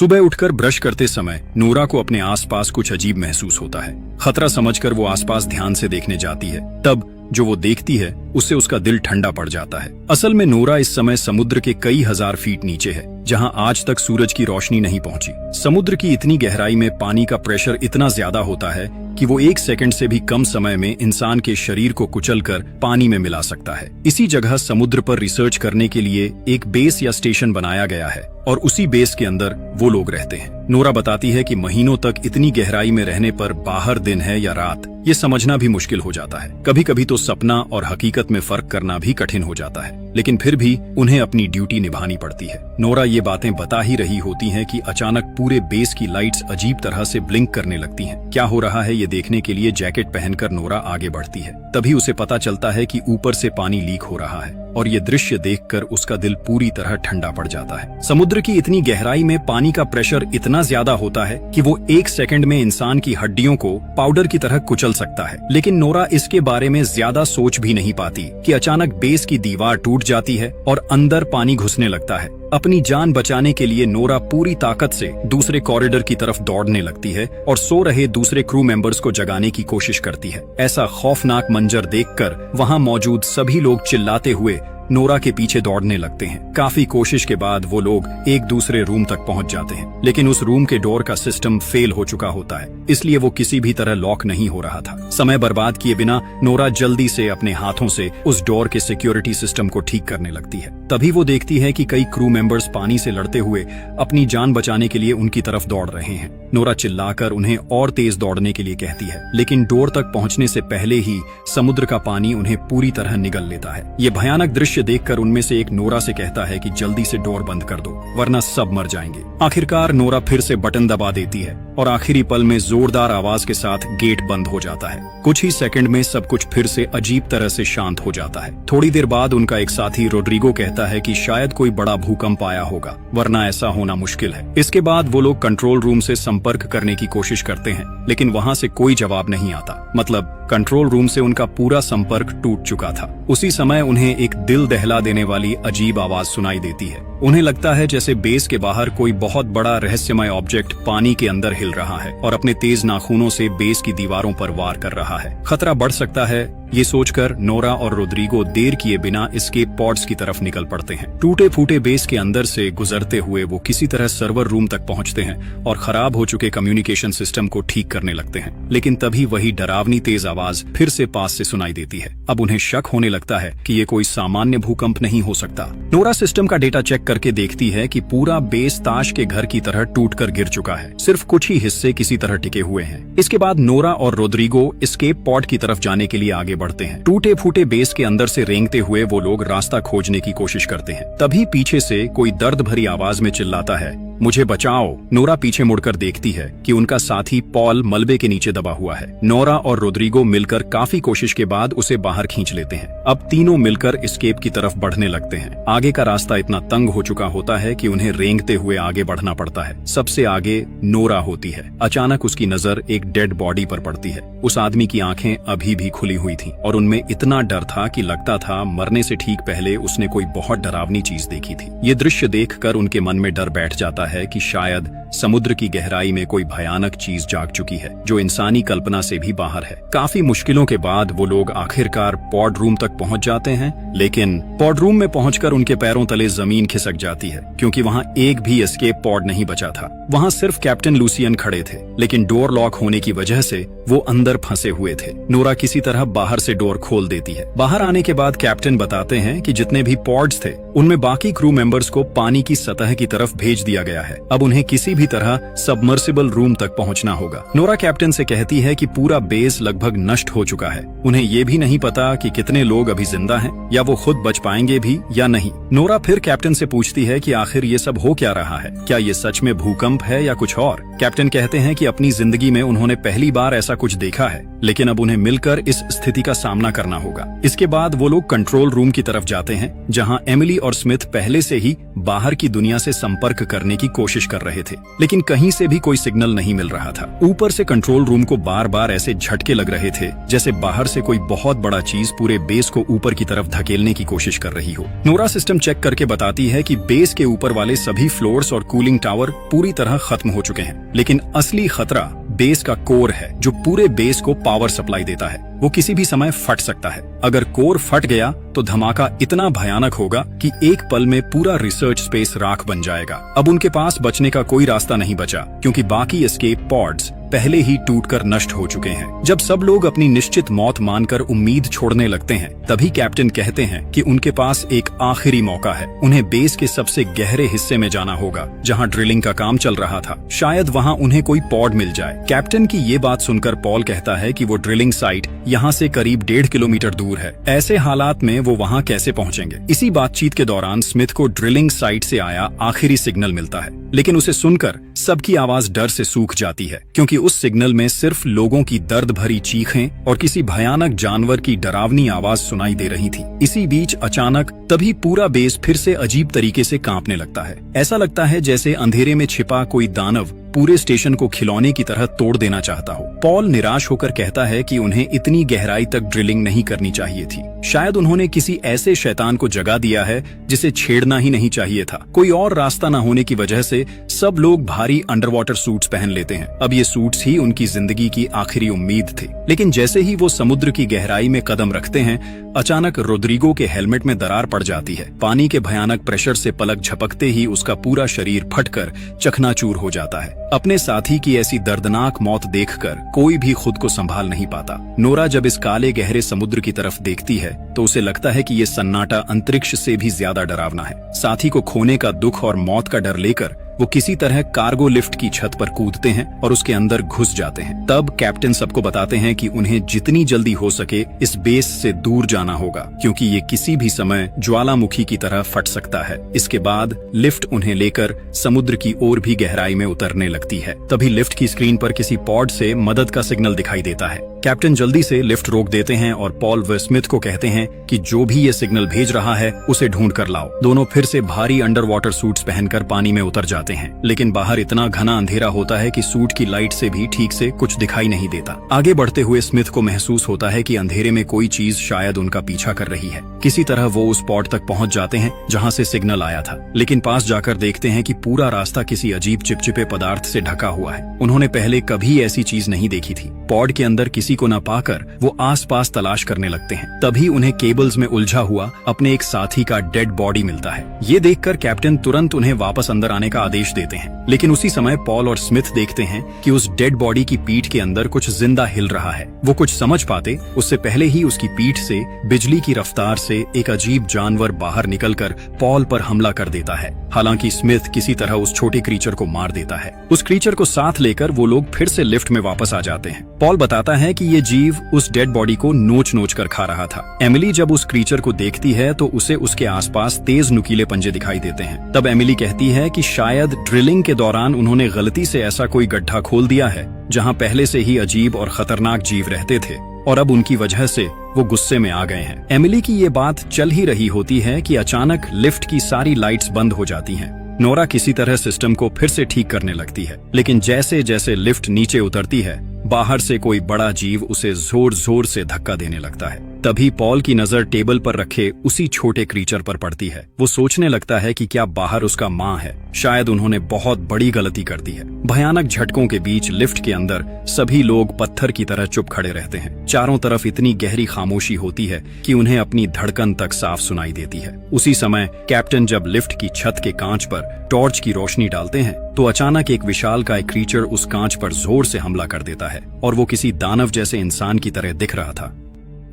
सुबह उठकर ब्रश करते समय नोरा को अपने आसपास कुछ अजीब महसूस होता है। खतरा समझकर वो आसपास ध्यान से देखने जाती है। तब जो वो देखती है उससे उसका दिल ठंडा पड़ जाता है। असल में नोरा इस समय समुद्र के कई हजार फीट नीचे है, जहां आज तक सूरज की रोशनी नहीं पहुंची। समुद्र की इतनी गहराई में पानी का प्रेशर इतना ज्यादा होता है कि वो 1 सेकंड से भी कम समय में इंसान के शरीर को कुचलकर पानी में मिला सकता है। इसी जगह समुद्र पर रिसर्च करने के लिए एक बेस या स्टेशन बनाया गया है और उसी बेस के अंदर वो लोग रहते हैं। नोरा बताती है कि महीनों तक इतनी गहराई में रहने पर बाहर दिन है या रात ये समझना भी मुश्किल हो जाता है। कभी कभी तो सपना और हकीकत में फर्क करना भी कठिन हो जाता है, लेकिन फिर भी उन्हें अपनी ड्यूटी निभानी पड़ती है। नोरा ये बातें बता ही रही होती हैं कि अचानक पूरे बेस की लाइट्स अजीब तरह से ब्लिंक करने लगती हैं। क्या हो रहा है ये देखने के लिए जैकेट पहनकर नोरा आगे बढ़ती है। तभी उसे पता चलता है कि ऊपर से पानी लीक हो रहा है और ये दृश्य देखकर उसका दिल पूरी तरह ठंडा पड़ जाता है। समुद्र की इतनी गहराई में पानी का प्रेशर इतना ज्यादा होता है कि वो 1 सेकंड में इंसान की हड्डियों को पाउडर की तरह कुचल सकता है। लेकिन नोरा इसके बारे में ज्यादा सोच भी नहीं पाती कि अचानक बेस की दीवार टूट जाती है और अंदर पानी घुसने लगता है। अपनी जान बचाने के लिए नोरा पूरी ताकत से दूसरे कॉरिडोर की तरफ दौड़ने लगती है और सो रहे दूसरे क्रू मेंबर्स को जगाने की कोशिश करती है। ऐसा खौफनाक मंजर देखकर वहां मौजूद सभी लोग चिल्लाते हुए नोरा के पीछे दौड़ने लगते हैं। काफी कोशिश के बाद वो लोग एक दूसरे रूम तक पहुंच जाते हैं, लेकिन उस रूम के डोर का सिस्टम फेल हो चुका होता है, इसलिए वो किसी भी तरह लॉक नहीं हो रहा था। समय बर्बाद किए बिना नोरा जल्दी से अपने हाथों से उस डोर के सिक्योरिटी सिस्टम को ठीक करने लगती है। तभी वो देखती है कि कई क्रू मेंबर्स पानी से लड़ते हुए अपनी जान बचाने के लिए उनकी तरफ दौड़ रहे हैं। नोरा चिल्लाकर उन्हें और तेज दौड़ने के लिए कहती है, लेकिन डोर तक पहुंचने से पहले ही समुद्र का पानी उन्हें पूरी तरह निगल लेता है। ये भयानक दृश्य देखकर उनमें से एक नोरा से कहता है कि जल्दी से डोर बंद कर दो, वरना सब मर जाएंगे। आखिरकार नोरा फिर से बटन दबा देती है और आखिरी पल में जोरदार आवाज के साथ गेट बंद हो जाता है। कुछ ही सेकंड में सब कुछ फिर से अजीब तरह से शांत हो जाता है। थोड़ी देर बाद उनका एक साथी रोड्रिगो कहता है कि शायद कोई बड़ा भूकंप आया होगा, वरना ऐसा होना मुश्किल है। इसके बाद वो लोग कंट्रोल रूम से संपर्क करने की कोशिश करते हैं, लेकिन वहां से कोई जवाब नहीं आता। मतलब कंट्रोल रूम से उनका पूरा संपर्क टूट चुका था। उसी समय उन्हें एक दिल दहला देने वाली अजीब आवाज सुनाई देती है। उन्हें लगता है जैसे बेस के बाहर कोई बहुत बड़ा रहस्यमय ऑब्जेक्ट पानी के अंदर हिल रहा है और अपने तेज नाखूनों से बेस की दीवारों पर वार कर रहा है। खतरा बढ़ सकता है, ये सोचकर नोरा और रोड्रिगो देर किए बिना एस्केप पॉड्स की तरफ निकल पड़ते हैं। टूटे फूटे बेस के अंदर से गुजरते हुए वो किसी तरह सर्वर रूम तक पहुंचते हैं और खराब हो चुके कम्युनिकेशन सिस्टम को ठीक करने लगते हैं। लेकिन तभी वही डरावनी तेज आवाज फिर से पास से सुनाई देती है। अब उन्हें शक होने लगता है कि ये कोई सामान्य भूकंप नहीं हो सकता। नोरा सिस्टम का डेटा चेक करके देखती है कि पूरा बेस ताश के घर की तरह टूटकर गिर चुका है, सिर्फ कुछ ही हिस्से किसी तरह टिके हुए हैं। इसके बाद नोरा और रोड्रिगो एस्केप पॉड की तरफ जाने के लिए आगे बढ़ते हैं। टूटे फूटे बेस के अंदर से रेंगते हुए वो लोग रास्ता खोजने की कोशिश करते हैं। तभी पीछे से कोई दर्द भरी आवाज में चिल्लाता है, मुझे बचाओ। नोरा पीछे मुड़कर देखती है कि उनका साथी पॉल मलबे के नीचे दबा हुआ है। नोरा और रोड्रिगो मिलकर काफी कोशिश के बाद उसे बाहर खींच लेते हैं। अब तीनों मिलकर एस्केप की तरफ बढ़ने लगते हैं। आगे का रास्ता इतना तंग हो चुका होता है कि उन्हें रेंगते हुए आगे बढ़ना पड़ता है। सबसे आगे नोरा होती है। अचानक उसकी नजर एक डेड बॉडी पर पड़ती है। उस आदमी की आंखें अभी भी खुली हुई थीं और उनमें इतना डर था कि लगता था मरने से ठीक पहले उसने कोई बहुत डरावनी चीज देखी थी। ये दृश्य देखकर उनके मन में डर बैठ जाता है कि शायद समुद्र की गहराई में कोई भयानक चीज जाग चुकी है जो इंसानी कल्पना से भी बाहर है। काफी मुश्किलों के बाद वो लोग आखिरकार पॉड रूम तक पहुंच जाते हैं, लेकिन पॉड रूम में पहुंचकर उनके पैरों तले जमीन खिसक जाती है क्योंकि वहां एक भी एस्केप पॉड नहीं बचा था। वहां सिर्फ कैप्टन लूसियन खड़े थे, लेकिन डोर लॉक होने की वजह से वो अंदर फंसे हुए थे। नोरा किसी तरह बाहर से डोर खोल देती है। बाहर आने के बाद कैप्टन बताते हैं कि जितने भी पॉड्स थे उनमें बाकी क्रू मेंबर्स को पानी की सतह की तरफ भेज दिया गया है। अब उन्हें किसी भी तरह सबमर्सिबल रूम तक पहुंचना होगा। नोरा कैप्टन से कहती है कि पूरा बेस लगभग नष्ट हो चुका है। उन्हें ये भी नहीं पता कि कितने लोग अभी जिंदा हैं या वो खुद बच पाएंगे भी या नहीं। नोरा फिर कैप्टन से पूछती है कि आखिर ये सब हो क्या रहा है, क्या ये सच में भूकंप है या कुछ और। कैप्टन कहते हैं कि अपनी जिंदगी में उन्होंने पहली बार ऐसा कुछ देखा है, लेकिन अब उन्हें मिलकर इस स्थिति का सामना करना होगा। इसके बाद वो लोग कंट्रोल रूम की तरफ जाते हैं, जहां एमिली और स्मिथ पहले से ही बाहर की दुनिया से संपर्क करने की कोशिश कर रहे थे, लेकिन कहीं से भी कोई सिग्नल नहीं मिल रहा था। ऊपर से कंट्रोल रूम को बार बार ऐसे झटके लग रहे थे जैसे बाहर से कोई बहुत बड़ा चीज पूरे बेस को ऊपर की तरफ धकेलने की कोशिश कर रही हो। नोरा सिस्टम चेक करके बताती है कि बेस के ऊपर वाले सभी फ्लोर्स और कूलिंग टावर पूरी तरह खत्म हो चुके हैं, लेकिन असली खतरा बेस का कोर है, जो पूरे बेस को पावर सप्लाई देता है। वो किसी भी समय फट सकता है। अगर कोर फट गया तो धमाका इतना भयानक होगा कि एक पल में पूरा रिसर्च स्पेस राख बन जाएगा। अब उनके पास बचने का कोई रास्ता नहीं बचा, क्योंकि बाकी एस्केप पॉड्स पहले ही टूटकर नष्ट हो चुके हैं। जब सब लोग अपनी निश्चित मौत मानकर उम्मीद छोड़ने लगते हैं, तभी कैप्टन कहते हैं कि उनके पास एक आखिरी मौका है। उन्हें बेस के सबसे गहरे हिस्से में जाना होगा, जहां ड्रिलिंग का काम चल रहा था। शायद वहां उन्हें कोई पॉड मिल जाए। कैप्टन की ये बात सुनकर पॉल कहता है कि वो ड्रिलिंग साइट यहाँ से करीब 1.5 किलोमीटर दूर है। ऐसे हालात में वो वहाँ कैसे पहुँचेंगे? इसी बातचीत के दौरान स्मिथ को ड्रिलिंग साइट से आया आखिरी सिग्नल मिलता है, लेकिन उसे सुनकर सबकी आवाज डर से सूख जाती है, क्योंकि उस सिग्नल में सिर्फ लोगों की दर्द भरी चीखें और किसी भयानक जानवर की डरावनी आवाज सुनाई दे रही थी। इसी बीच अचानक तभी पूरा बेस फिर से अजीब तरीके से कांपने लगता है। ऐसा लगता है जैसे अंधेरे में छिपा कोई दानव पूरे स्टेशन को खिलौने की तरह तोड़ देना चाहता हो। पॉल निराश होकर कहता है कि उन्हें इतनी गहराई तक ड्रिलिंग नहीं करनी चाहिए थी। शायद उन्होंने किसी ऐसे शैतान को जगा दिया है जिसे छेड़ना ही नहीं चाहिए था। कोई और रास्ता न होने की वजह से सब लोग भारी अंडरवाटर सूट्स पहन लेते हैं। अब ये सूट्स ही उनकी जिंदगी की आखिरी उम्मीद थे। लेकिन जैसे ही वो समुद्र की गहराई में कदम रखते हैं, अचानक रोड्रिगो के हेलमेट में दरार पड़ जाती है। पानी के भयानक प्रेशर से पलक झपकते ही उसका पूरा शरीर फटकर चकनाचूर हो जाता है। अपने साथी की ऐसी दर्दनाक मौत देखकर कोई भी खुद को संभाल नहीं पाता। नोरा जब इस काले गहरे समुद्र की तरफ देखती है तो उसे लगता है कि ये सन्नाटा अंतरिक्ष से भी ज्यादा डरावना है। साथी को खोने का दुख और मौत का डर लेकर वो किसी तरह कार्गो लिफ्ट की छत पर कूदते हैं और उसके अंदर घुस जाते हैं। तब कैप्टन सबको बताते हैं कि उन्हें जितनी जल्दी हो सके इस बेस से दूर जाना होगा, क्योंकि ये किसी भी समय ज्वालामुखी की तरह फट सकता है। इसके बाद लिफ्ट उन्हें लेकर समुद्र की ओर भी गहराई में उतरने लगती है। तभी लिफ्ट की स्क्रीन पर किसी पॉड से मदद का सिग्नल दिखाई देता है। कैप्टन जल्दी से लिफ्ट रोक देते हैं और पॉल व स्मिथ को कहते हैं कि जो भी ये सिग्नल भेज रहा है उसे ढूंढ कर लाओ। दोनों फिर से भारी अंडर वाटर सूट्स पहनकर पानी में उतर जाते हैं, लेकिन बाहर इतना घना अंधेरा होता है कि सूट की लाइट से भी ठीक से कुछ दिखाई नहीं देता। आगे बढ़ते हुए स्मिथ को महसूस होता है कि अंधेरे में कोई चीज शायद उनका पीछा कर रही है। किसी तरह वो उस पॉड तक पहुंच जाते हैं जहां से सिग्नल आया था, लेकिन पास जाकर देखते हैं कि पूरा रास्ता किसी अजीब चिपचिपे पदार्थ से ढका हुआ है। उन्होंने पहले कभी ऐसी चीज नहीं देखी थी। पॉड के अंदर किसी को न पाकर वो आसपास तलाश करने लगते हैं। तभी उन्हें केबल्स में उलझा हुआ अपने एक साथी का डेड बॉडी मिलता है। ये देखकर कैप्टन तुरंत उन्हें वापस अंदर आने का आदेश देते हैं, लेकिन उसी समय पॉल और स्मिथ देखते हैं कि उस डेड बॉडी की पीठ के अंदर कुछ जिंदा हिल रहा है। वो कुछ समझ पाते उससे पहले ही उसकी पीठ से बिजली की रफ्तार से एक अजीब जानवर बाहर निकलकर पॉल पर हमला कर देता है। हालांकि स्मिथ किसी तरह उस छोटे क्रीचर को मार देता है। उस क्रीचर को साथ लेकर वो लोग फिर से लिफ्ट में वापस आ जाते हैं। पॉल बताता है कि ये जीव उस डेड बॉडी को नोच नोच कर खा रहा था। एमिली जब उस क्रीचर को देखती है तो उसे उसके आसपास तेज नुकीले पंजे दिखाई देते हैं। तब एमिली कहती है कि शायद ड्रिलिंग के दौरान उन्होंने गलती से ऐसा कोई गड्ढा खोल दिया है जहां पहले से ही अजीब और खतरनाक जीव रहते थे, और अब उनकी वजह से वो गुस्से में आ गए हैं। एमिली की ये बात चल ही रही होती है कि अचानक लिफ्ट की सारी लाइट्स बंद हो जाती हैं। नोरा किसी तरह सिस्टम को फिर से ठीक करने लगती है, लेकिन जैसे जैसे लिफ्ट नीचे उतरती है, बाहर से कोई बड़ा जीव उसे जोर जोर से धक्का देने लगता है। तभी पॉल की नजर टेबल पर रखे उसी छोटे क्रीचर पर पड़ती है। वो सोचने लगता है कि क्या बाहर उसका माँ है। शायद उन्होंने बहुत बड़ी गलती कर दी है। भयानक झटकों के बीच लिफ्ट के अंदर सभी लोग पत्थर की तरह चुप खड़े रहते हैं। चारों तरफ इतनी गहरी खामोशी होती है कि उन्हें अपनी धड़कन तक साफ सुनाई देती है। उसी समय कैप्टन जब लिफ्ट की छत के कांच पर टॉर्च की रोशनी डालते हैं तो अचानक एक विशालकाय क्रीचर उस कांच पर जोर से हमला कर देता है और वो किसी दानव जैसे इंसान की तरह दिख रहा था।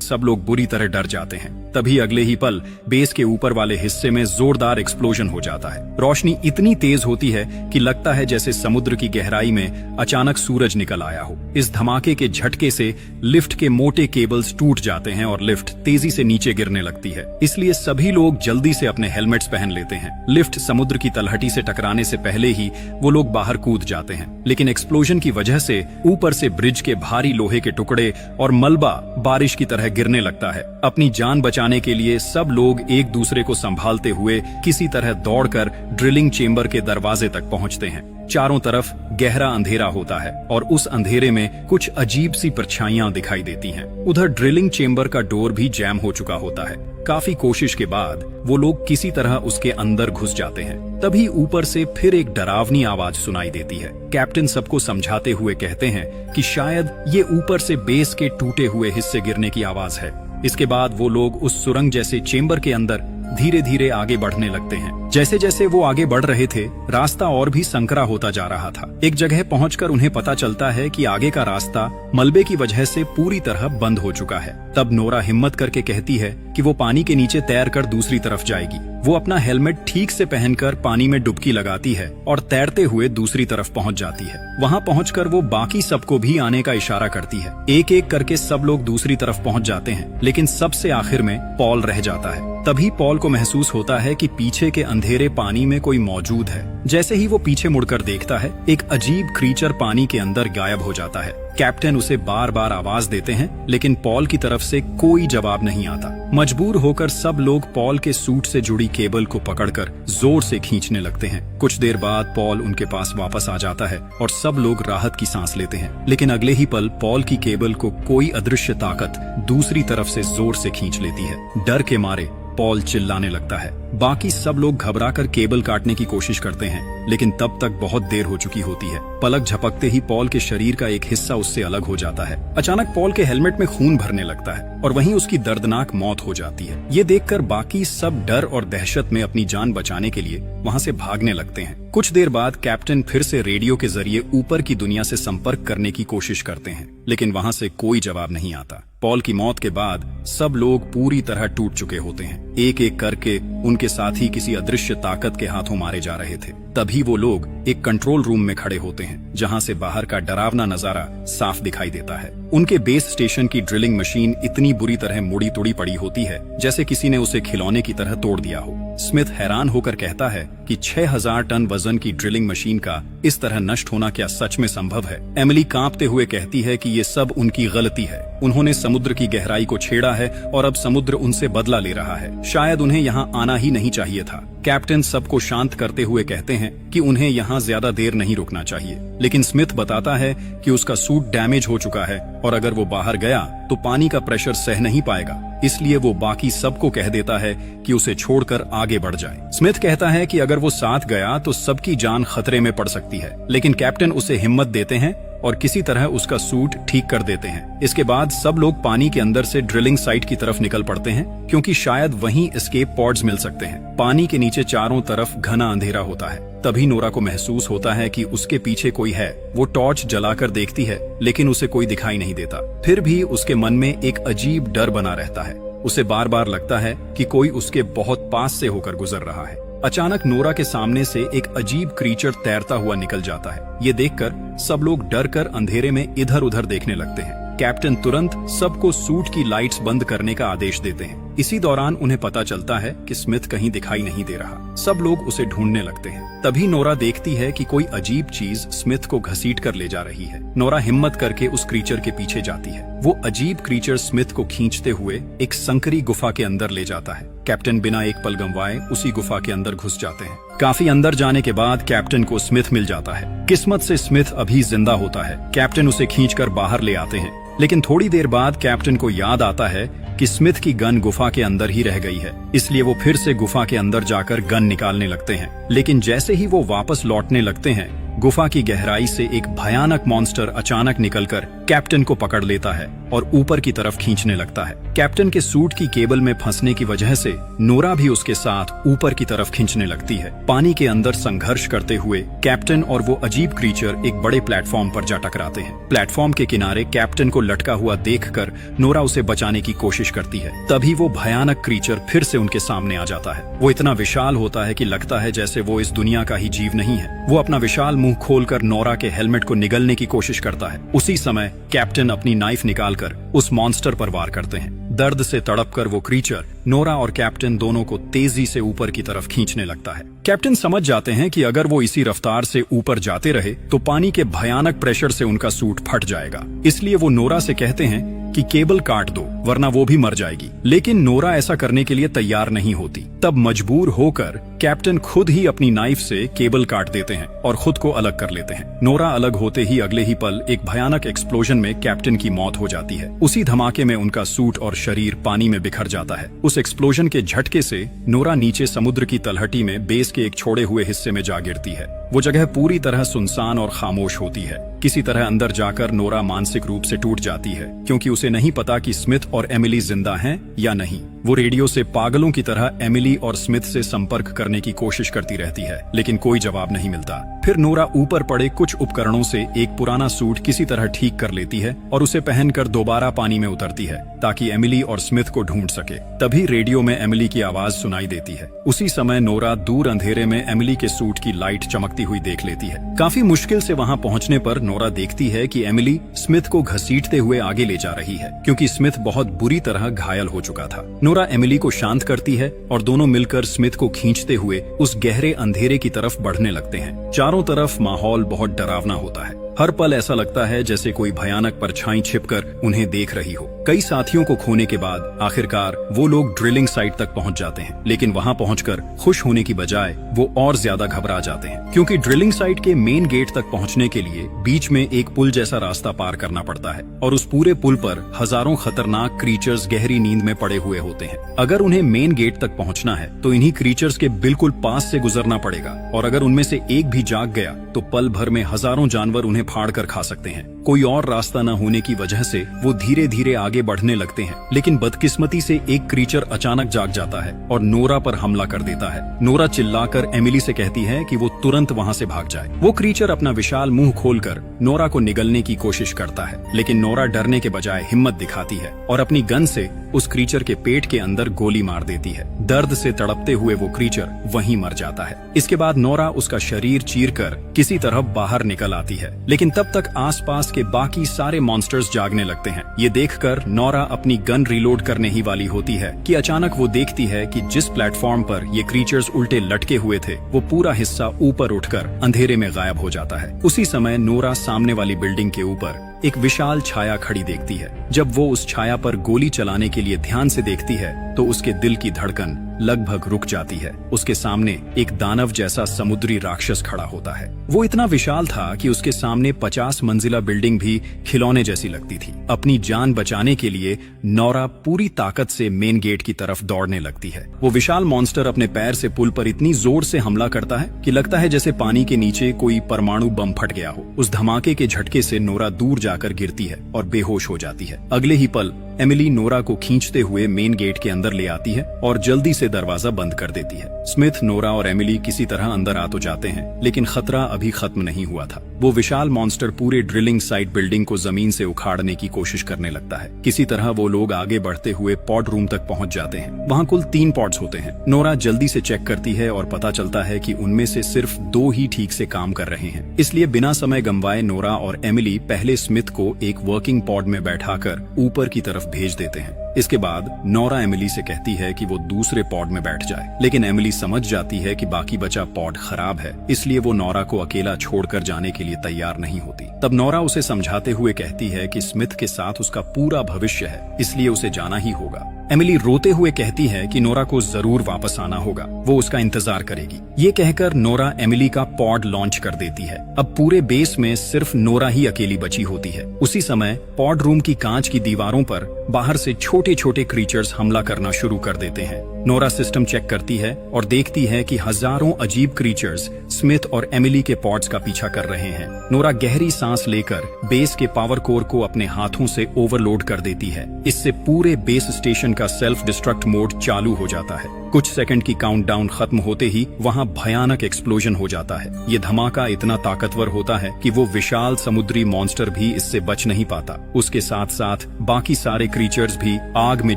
सब लोग बुरी तरह डर जाते हैं। तभी अगले ही पल बेस के ऊपर वाले हिस्से में जोरदार एक्सप्लोजन हो जाता है। रोशनी इतनी तेज होती है कि लगता है जैसे समुद्र की गहराई में अचानक सूरज निकल आया हो। इस धमाके के झटके से लिफ्ट के मोटे केबल्स टूट जाते हैं और लिफ्ट तेजी से नीचे गिरने लगती है। इसलिए सभी लोग जल्दी से अपने हेलमेट्स पहन लेते हैं। लिफ्ट समुद्र की तलहटी से टकराने से पहले ही वो लोग बाहर कूद जाते हैं, लेकिन एक्सप्लोजन की वजह से ऊपर से ब्रिज के भारी लोहे के टुकड़े और मलबा बारिश की तरह गिरने लगता है। अपनी जान बचाने के लिए सब लोग एक दूसरे को संभालते हुए किसी तरह दौड़कर ड्रिलिंग चेंबर के दरवाजे तक पहुंचते हैं। चारों तरफ गहरा अंधेरा होता है और उस अंधेरे में कुछ अजीब सी परछाइयां दिखाई देती हैं। उधर ड्रिलिंग चेंबर का डोर भी जैम हो चुका होता है। काफी कोशिश के बाद वो लोग किसी तरह उसके अंदर घुस जाते हैं। तभी ऊपर से फिर एक डरावनी आवाज सुनाई देती है। कैप्टन सबको समझाते हुए कहते हैं कि शायद ये ऊपर से बेस के टूटे हुए हिस्से गिरने की आवाज है। इसके बाद वो लोग उस सुरंग जैसे चेंबर के अंदर धीरे धीरे आगे बढ़ने लगते हैं। जैसे जैसे वो आगे बढ़ रहे थे, रास्ता और भी संकरा होता जा रहा था। एक जगह पहुंचकर उन्हें पता चलता है कि आगे का रास्ता मलबे की वजह से पूरी तरह बंद हो चुका है। तब नोरा हिम्मत करके कहती है कि वो पानी के नीचे तैरकर दूसरी तरफ जाएगी। वो अपना हेलमेट ठीक से पहनकर पानी में डुबकी लगाती है और तैरते हुए दूसरी तरफ पहुंच जाती है। वहां पहुंचकर वो बाकी सबको भी आने का इशारा करती है। एक एक करके सब लोग दूसरी तरफ पहुंच जाते हैं, लेकिन सबसे आखिर में पॉल रह जाता है। तभी पॉल को महसूस होता है कि पीछे के अंधेरे पानी में कोई मौजूद है। जैसे ही वो पीछे मुड़कर देखता है, एक अजीब क्रीचर पानी के अंदर गायब हो जाता है। कैप्टन उसे बार बार आवाज देते हैं, लेकिन पॉल की तरफ से कोई जवाब नहीं आता। मजबूर होकर सब लोग पॉल के सूट से जुड़ी केबल को पकड़कर जोर से खींचने लगते हैं। कुछ देर बाद पॉल उनके पास वापस आ जाता है और सब लोग राहत की सांस लेते हैं। लेकिन अगले ही पल पॉल की केबल को कोई अदृश्य ताकत दूसरी तरफ से जोर से खींच लेती है। डर के मारे पॉल चिल्लाने लगता है। बाकी सब लोग घबराकर केबल काटने की कोशिश करते हैं, लेकिन तब तक बहुत देर हो चुकी होती है। पलक झपकते ही पॉल के शरीर का एक हिस्सा उससे अलग हो जाता है। अचानक पॉल के हेलमेट में खून भरने लगता है और वहीं उसकी दर्दनाक मौत हो जाती है। ये देखकर बाकी सब डर और दहशत में अपनी जान बचाने के लिए वहां से भागने लगते हैं। कुछ देर बाद कैप्टन फिर से रेडियो के जरिए ऊपर की दुनिया से संपर्क करने की कोशिश करते हैं, लेकिन वहां से कोई जवाब नहीं आता। पॉल की मौत के बाद सब लोग पूरी तरह टूट चुके होते हैं। एक एक करके उनके साथी किसी अदृश्य ताकत के हाथों मारे जा रहे थे। तभी वो लोग एक कंट्रोल रूम में खड़े होते हैं, जहां से बाहर का डरावना नजारा साफ दिखाई देता है। उनके बेस स्टेशन की ड्रिलिंग मशीन इतनी बुरी तरह मुड़ी तुड़ी पड़ी होती है जैसे किसी ने उसे खिलौने की तरह तोड़ दिया हो। स्मिथ हैरान होकर कहता है कि 6000 टन वजन की ड्रिलिंग मशीन का इस तरह नष्ट होना क्या सच में संभव है? एमिली कांपते हुए कहती है कि ये सब उनकी गलती है। उन्होंने समुद्र की गहराई को छेड़ा है और अब समुद्र उनसे बदला ले रहा है। शायद उन्हें यहाँ आना ही नहीं चाहिए था। कैप्टन सबको शांत करते हुए कहते हैं कि उन्हें यहाँ ज्यादा देर नहीं रुकना चाहिए, लेकिन स्मिथ बताता है कि उसका सूट डैमेज हो चुका है और अगर वो बाहर गया तो पानी का प्रेशर सह नहीं पाएगा। इसलिए वो बाकी सबको कह देता है कि उसे छोड़कर आगे बढ़ जाए। स्मिथ कहता है कि अगर वो साथ गया तो सबकी जान खतरे में पड़ सकती है, लेकिन कैप्टन उसे हिम्मत देते हैं और किसी तरह उसका सूट ठीक कर देते हैं। इसके बाद सब लोग पानी के अंदर से ड्रिलिंग साइट की तरफ निकल पड़ते हैं, क्योंकि शायद वहीं एस्केप पॉड्स मिल सकते हैं। पानी के नीचे चारों तरफ घना अंधेरा होता है। तभी नोरा को महसूस होता है कि उसके पीछे कोई है। वो टॉर्च जलाकर देखती है, लेकिन उसे कोई दिखाई नहीं देता। फिर भी उसके मन में एक अजीब डर बना रहता है। उसे बार बार लगता है कि कोई उसके बहुत पास से होकर गुजर रहा है। अचानक नोरा के सामने से एक अजीब क्रीचर तैरता हुआ निकल जाता है। ये देखकर सब लोग डरकर अंधेरे में इधर उधर देखने लगते हैं। कैप्टन तुरंत सबको सूट की लाइट्स बंद करने का आदेश देते हैं। इसी दौरान उन्हें पता चलता है कि स्मिथ कहीं दिखाई नहीं दे रहा। सब लोग उसे ढूंढने लगते हैं। तभी नोरा देखती है कि कोई अजीब चीज स्मिथ को घसीट कर ले जा रही है। नोरा हिम्मत करके उस क्रीचर के पीछे जाती है। वो अजीब क्रीचर स्मिथ को खींचते हुए एक संकरी गुफा के अंदर ले जाता है। कैप्टन बिना एक पल गंवाए उसी गुफा के अंदर घुस जाते हैं। काफी अंदर जाने के बाद कैप्टन को स्मिथ मिल जाता है। किस्मत से स्मिथ अभी जिंदा होता है। कैप्टन उसे खींचकर बाहर ले आते हैं, लेकिन थोड़ी देर बाद कैप्टन को याद आता है कि स्मिथ की गन गुफा के अंदर ही रह गई है। इसलिए वो फिर से गुफा के अंदर जाकर गन निकालने लगते हैं, लेकिन जैसे ही वो वापस लौटने लगते हैं, गुफा की गहराई से एक भयानक मॉन्स्टर अचानक निकलकर कैप्टन को पकड़ लेता है और ऊपर की तरफ खींचने लगता है। कैप्टन के सूट की केबल में फंसने की वजह से नोरा भी उसके साथ ऊपर की तरफ खींचने लगती है। पानी के अंदर संघर्ष करते हुए कैप्टन और वो अजीब क्रीचर एक बड़े प्लेटफॉर्म पर जा टकराते हैं। प्लेटफॉर्म के किनारे कैप्टन को लटका हुआ देखकर नोरा उसे बचाने की कोशिश करती है। तभी वो भयानक क्रीचर फिर से उनके सामने आ जाता है। वो इतना विशाल होता है कि लगता है जैसे वो इस दुनिया का ही जीव नहीं है। वो अपना विशाल मुंह खोलकर नोरा के हेलमेट को निगलने की कोशिश करता है। उसी समय कैप्टन अपनी नाइफ निकालकर उस मॉन्स्टर पर वार करते हैं। दर्द से तड़पकर वो क्रीचर नोरा और कैप्टन दोनों को तेजी से ऊपर की तरफ खींचने लगता है। कैप्टन समझ जाते हैं कि अगर वो इसी रफ्तार से ऊपर जाते रहे तो पानी के भयानक प्रेशर से उनका सूट फट जाएगा। इसलिए वो नोरा से कहते हैं कि केबल काट दो वरना वो भी मर जाएगी। लेकिन नोरा ऐसा करने के लिए तैयार नहीं होती। तब मजबूर होकर कैप्टन खुद ही अपनी नाइफ से केबल काट देते हैं और खुद को अलग कर लेते हैं। नोरा अलग होते ही अगले ही पल एक भयानक एक्सप्लोजन में कैप्टन की मौत हो जाती है। उसी धमाके में उनका सूट और शरीर पानी में बिखर जाता है। उस एक्सप्लोजन के झटके से नोरा नीचे समुद्र की तलहटी में बेस के एक छोड़े हुए हिस्से में जा गिरती है। वो जगह पूरी तरह सुनसान और खामोश होती है। किसी तरह अंदर जाकर नोरा मानसिक रूप से टूट जाती है, क्योंकि उसे नहीं पता कि स्मिथ और एमिली जिंदा हैं या नहीं। वो रेडियो से पागलों की तरह एमिली और स्मिथ से संपर्क करने की कोशिश करती रहती है, लेकिन कोई जवाब नहीं मिलता। फिर नोरा ऊपर पड़े कुछ उपकरणों से एक पुराना सूट किसी तरह ठीक कर लेती है और उसे पहनकर दोबारा पानी में उतरती है ताकि एमिली और स्मिथ को ढूंढ सके। तभी रेडियो में एमिली की आवाज सुनाई देती है। उसी समय नोरा दूर अंधेरे में एमिली के सूट की लाइट चमकती हुई देख लेती है। काफी मुश्किल से वहां पहुंचने पर नोरा देखती है कि एमिली स्मिथ को घसीटते हुए आगे ले जा रही है, क्योंकि स्मिथ बहुत बुरी तरह घायल हो चुका था। नोरा एमिली को शांत करती है और दोनों मिलकर स्मिथ को खींचते हुए उस गहरे अंधेरे की तरफ बढ़ने लगते हैं। चारों तरफ माहौल बहुत डरावना होता है। हर पल ऐसा लगता है जैसे कोई भयानक परछाई छिपकर उन्हें देख रही हो। कई साथियों को खोने के बाद आखिरकार वो लोग ड्रिलिंग साइट तक पहुंच जाते हैं, लेकिन वहां पहुंचकर खुश होने की बजाय वो और ज्यादा घबरा जाते हैं, क्योंकि ड्रिलिंग साइट के मेन गेट तक पहुंचने के लिए बीच में एक पुल जैसा रास्ता पार करना पड़ता है और उस पूरे पुल पर हजारों खतरनाक क्रीचर्स गहरी नींद में पड़े हुए होते हैं। अगर उन्हें मेन गेट तक पहुंचना है तो इन्हीं क्रीचर्स के बिल्कुल पास से गुजरना पड़ेगा, और अगर उनमें से एक भी जाग गया तो पल भर में हजारों जानवर उन्हें फाड़ कर खा सकते हैं। कोई और रास्ता न होने की वजह से वो धीरे धीरे आगे बढ़ने लगते हैं, लेकिन बदकिस्मती से एक क्रीचर अचानक जाग जाता है और नोरा पर हमला कर देता है। नोरा चिल्लाकर एमिली से कहती है कि वो तुरंत वहां से भाग जाए। वो क्रीचर अपना विशाल मुंह खोलकर नोरा को निगलने की कोशिश करता है, लेकिन नोरा डरने के बजाय हिम्मत दिखाती है और अपनी गन से उस क्रीचर के पेट के अंदर गोली मार देती है। दर्द से तड़पते हुए वो क्रीचर वहीं मर जाता है। इसके बाद नोरा उसका शरीर चीरकर किसी तरह बाहर निकल आती है, लेकिन तब तक आसपास के बाकी सारे मॉन्स्टर्स जागने लगते हैं। ये देखकर नोरा अपनी गन रिलोड करने ही वाली होती है कि अचानक वो देखती है कि जिस प्लेटफॉर्म पर ये क्रीचर्स उल्टे लटके हुए थे वो पूरा हिस्सा ऊपर उठकर अंधेरे में गायब हो जाता है। उसी समय नोरा सामने वाली बिल्डिंग के ऊपर एक विशाल छाया खड़ी देखती है। जब वो उस छाया पर गोली चलाने के लिए ध्यान से देखती है तो उसके दिल की धड़कन लगभग रुक जाती है। उसके सामने एक दानव जैसा समुद्री राक्षस खड़ा होता है। वो इतना विशाल था कि उसके सामने 50 मंजिला बिल्डिंग भी खिलौने जैसी लगती थी। अपनी जान बचाने के लिए नोरा पूरी ताकत से मेन गेट की तरफ दौड़ने लगती है। वो विशाल मॉन्स्टर अपने पैर से पुल पर इतनी जोर से हमला करता है कि लगता है जैसे पानी के नीचे कोई परमाणु बम फट गया हो। उस धमाके के झटके से नोरा दूर जाकर गिरती है और बेहोश हो जाती है। अगले ही पल एमिली नोरा को खींचते हुए मेन गेट के अंदर ले आती है और जल्दी से दरवाजा बंद कर देती है। स्मिथ, नोरा और एमिली किसी तरह अंदर आ तो जाते हैं, लेकिन खतरा अभी खत्म नहीं हुआ था। वो विशाल मॉन्स्टर पूरे ड्रिलिंग साइट बिल्डिंग को जमीन से उखाड़ने की कोशिश करने लगता है। किसी तरह वो लोग आगे बढ़ते हुए पॉड रूम तक पहुंच जाते हैं। वहाँ कुल 3 पॉड्स होते हैं। नोरा जल्दी से चेक करती है और पता चलता है कि उनमें से सिर्फ 2 ही ठीक से काम कर रहे हैं। इसलिए बिना समय गंवाए नोरा और एमिली पहले स्मिथ को एक वर्किंग पॉड में बैठाकर ऊपर की तरफ भेज देते हैं। इसके बाद नोरा एमिली से कहती है कि वो दूसरे पॉड में बैठ जाए, लेकिन एमिली समझ जाती है कि बाकी बचा पॉड खराब है, इसलिए वो नोरा को अकेला छोड़कर जाने के लिए तैयार नहीं होती। तब नोरा उसे समझाते हुए कहती है कि स्मिथ के साथ उसका पूरा भविष्य है, इसलिए उसे जाना ही होगा। एमिली रोते हुए कहती है कि नोरा को जरूर वापस आना होगा, वो उसका इंतजार करेगी। ये कहकर नोरा एमिली का पॉड लॉन्च कर देती है। अब पूरे बेस में सिर्फ नोरा ही अकेली बची होती है। उसी समय पॉड रूम की कांच की दीवारों पर बाहर से छोटे छोटे छोटे क्रीचर्स हमला करना शुरू कर देते हैं। नोरा सिस्टम चेक करती है और देखती है कि हजारों अजीब क्रीचर्स स्मिथ और एमिली के पॉड्स का पीछा कर रहे हैं। नोरा गहरी सांस लेकर बेस के पावर कोर को अपने हाथों से ओवरलोड कर देती है। इससे पूरे बेस स्टेशन का सेल्फ डिस्ट्रक्ट मोड चालू हो जाता है। कुछ सेकंड की काउंटडाउन खत्म होते ही वहां भयानक एक्सप्लोजन हो जाता है। ये धमाका इतना ताकतवर होता है कि वो विशाल समुद्री मॉन्स्टर भी इससे बच नहीं पाता। उसके साथ साथ बाकी सारे क्रीचर्स भी आग में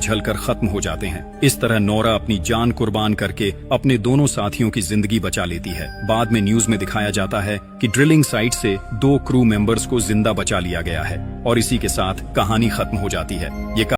जलकर खत्म हो जाते हैं। इस तरह नोरा अपनी जान कुर्बान करके अपने दोनों साथियों की जिंदगी बचा लेती है। बाद में न्यूज में दिखाया जाता है कि ड्रिलिंग साइट से 2 क्रू मेंबर्स को जिंदा बचा लिया गया है और इसी के साथ कहानी खत्म हो जाती है। ये